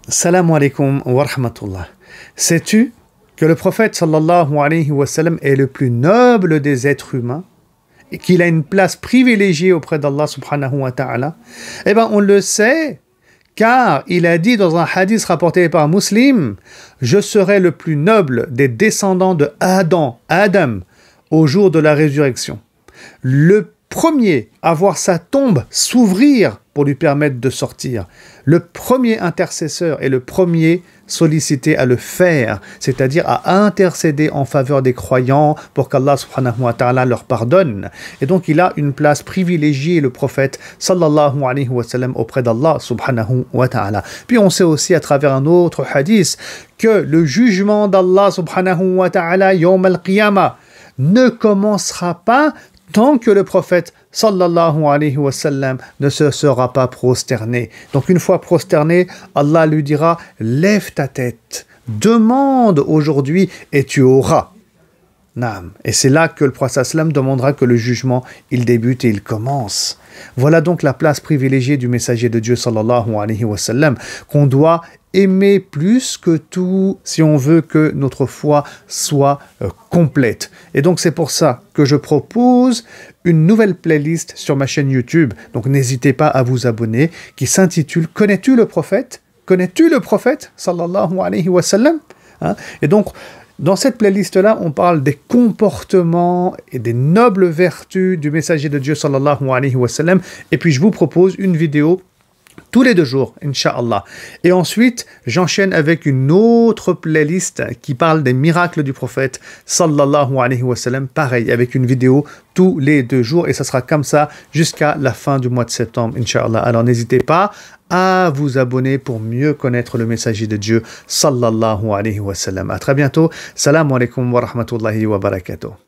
Salam alaikum wa rahmatullah. Sais-tu que le prophète sallallahu alayhi wa sallam est le plus noble des êtres humains et qu'il a une place privilégiée auprès d'Allah subhanahu wa ta'ala? Eh bien, on le sait car il a dit dans un hadith rapporté par Muslim: je serai le plus noble des descendants de Adam, au jour de la résurrection. Le premier à voir sa tombe s'ouvrir pour lui permettre de sortir. Le premier intercesseur et le premier sollicité à le faire, c'est-à-dire à intercéder en faveur des croyants pour qu'Allah subhanahu wa ta'ala leur pardonne. Et donc il a une place privilégiée, le prophète sallallahu alayhi wa sallam, auprès d'Allah subhanahu wa ta'ala. Puis on sait aussi à travers un autre hadith que le jugement d'Allah subhanahu wa ta'ala yawm al-qiyamah ne commencera pas tant que le prophète sallallahu alayhi wa sallam ne se sera pas prosterné. Donc une fois prosterné, Allah lui dira: lève ta tête, demande aujourd'hui et tu auras. Naam. Et c'est là que le prophète sallam demandera que le jugement il débute et il commence. Voilà donc la place privilégiée du messager de Dieu sallallahu alayhi wa sallam, qu'on doit aimer plus que tout si on veut que notre foi soit complète. Et donc c'est pour ça que je propose une nouvelle playlist sur ma chaîne YouTube. Donc n'hésitez pas à vous abonner, qui s'intitule Connais-tu le prophète? Connais-tu le prophète sallallahu alayhi wa sallam? Et donc dans cette playlist-là, on parle des comportements et des nobles vertus du messager de Dieu sallallahu alayhi wa sallam. Et puis je vous propose une vidéo tous les 2 jours, Inch'Allah. Et ensuite, j'enchaîne avec une autre playlist qui parle des miracles du prophète sallallahu alayhi wa sallam. Pareil, avec une vidéo tous les 2 jours. Et ça sera comme ça jusqu'à la fin du mois de septembre, Inch'Allah. Alors n'hésitez pas à vous abonner pour mieux connaître le messager de Dieu sallallahu alayhi wa sallam. À très bientôt. Salam alaikum wa rahmatullahi wa barakatuh.